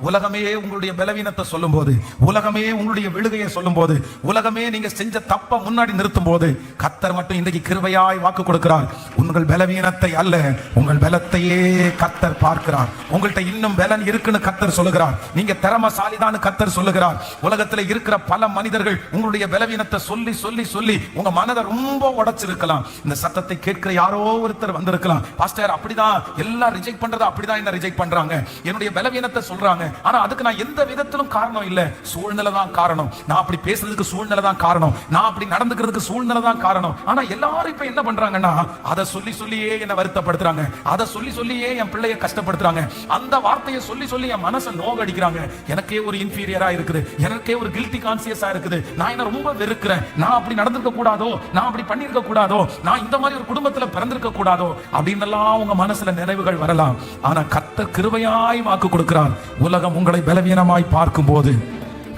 உலகமே உங்களுடைய பலவீனத்தை சொல்லும் போது, உலகமே உங்களுடைய விழுகையை சொல்லும் போது, உலகமே நீங்க செஞ்ச தப்ப முன்னாடி நிறுத்தும் போது, கர்த்தர் மட்டும் இன்றைக்கு கிருபையாய் வாக்கு கொடுக்கிறார். உங்கள் பலவீனத்தை அல்ல, உங்கள் பலத்தையே கர்த்தர் பார்க்கிறார். உங்கள்கிட்ட இன்னும் பலன் இருக்குன்னு கர்த்தர் சொல்லுகிறார். நீங்க திறமசாலிதான் கர்த்தர் சொல்லுகிறார். உலகத்துல இருக்கிற பல மனிதர்கள் உங்களுடைய பலவீனத்தை சொல்லி சொல்லி சொல்லி உங்க மனதை ரொம்ப உடைச்சிருக்கலாம். இந்த சத்தத்தை கேட்கிற யாரோ ஒருத்தர் வந்திருக்கலாம், பாஸ்டர் அப்படிதான் எல்லாம் ரிஜெக்ட் பண்றது, அப்படிதான் என்ன ரிஜெக்ட் பண்றாங்க, என்னுடைய பலவீனத்தை சொல்றாங்க, ஆனா அதுக்கு நான் எந்த விதத்திலும் காரணம் இல்ல, சூழ்நிலை தான் காரணம். நான் அப்படி பேசுறதுக்கு சூழ்நிலை தான் காரணம், நான் அப்படி நடந்துக்கிறதுக்கு சூழ்நிலை தான் காரணம். ஆனா எல்லாரும் இப்ப என்ன பண்றாங்கன்னா, அதை சொல்லி சொல்லியே என்ன வருத்தப்படுத்துறாங்க, அதை சொல்லி சொல்லியே என் பிள்ளைய கஷ்டப்படுத்துறாங்க, அந்த வார்த்தையை சொல்லி சொல்லி என் மனசை நோகடிக்கிறாங்க. எனக்கே ஒரு இன்ஃபீரியரா இருக்குது, எனக்கே ஒரு கில்ட்டி கான்சியஸா இருக்குது, நான் என்ன ரொம்ப வெறுக்கிறேன், நான் அப்படி நடந்திருக்க கூடாதோ, நான் அப்படி பண்ணிருக்க கூடாதோ, நான் இந்த மாதிரி ஒரு குடும்பத்துல பிறந்திருக்க கூடாதோ அப்படின்னு எல்லாம் உங்க மனசுல நினைவுகள் வரலாம். ஆனா கர்த்தர் கிருபையாய் வாக்கு கொடுக்கிறார். உலகம் உங்களை பலவீனமாய் பார்க்கும் போது,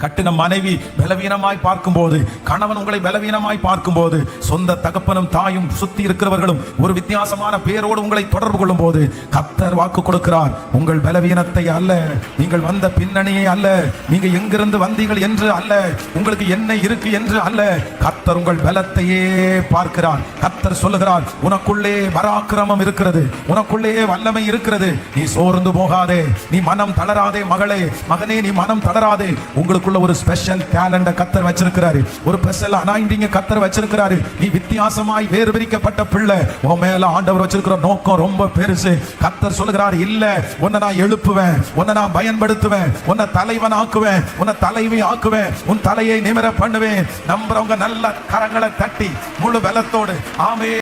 கட்டின மனைவி பலவீனமாய் பார்க்கும்போது, கணவன் உங்களை பலவீனமாய் பார்க்கும்போது, சொந்த தகப்பனும் தாயும் சுத்தி இருக்கிறவர்களும் ஒரு வித்தியாசமான பேரோடு உங்களை தொடர்பு கொள்ளும் போது, கர்த்தர் வாக்கு கொடுக்கிறார். உங்கள் பலவீனத்தை அல்ல, நீங்கள் வந்த பின்னணியை அல்ல, நீங்க எங்கிருந்து வந்தீர்கள் என்று அல்ல, உங்களுக்கு என்ன இருக்கு என்று அல்ல, கர்த்தர் உங்கள் பலத்தையே பார்க்கிறார். கர்த்தர் சொல்லுகிறார், உனக்குள்ளே பராக்கிரமம் இருக்கிறது, உனக்குள்ளே வல்லமை இருக்கிறது, நீ சோர்ந்து போகாதே, நீ மனம் தளராதே மகளே, மகனே நீ மனம் தளராதே. உங்களுக்கு ஒரு ஸ்பெஷல் டேலண்ட கர்த்தர் வச்சிருக்கிறாரு, ஒரு ஸ்பெஷல் அனாயிண்டிங் கர்த்தர் வச்சிருக்கிறாரு. நீ வித்தியாசமாய் வேறு பிரிக்கப்பட்ட பிள்ளை, உன் மேல ஆண்டவர் வச்சிருக்கிற நோக்கம் ரொம்ப பெருசு. கர்த்தர் சொல்லுகிறார், இல்ல உன்னை நான் எழுப்புவேன், உன்னை நான் பயன்படுத்துவேன், உன்னை தலைவன் ஆக்குவேன், உன்னை தலைவி ஆக்குவேன், உன் தலையை நிமிர பண்ணுவேன். நம்புறவங்க நல்ல கரங்களை தட்டி முழு பலத்தோடு ஆமே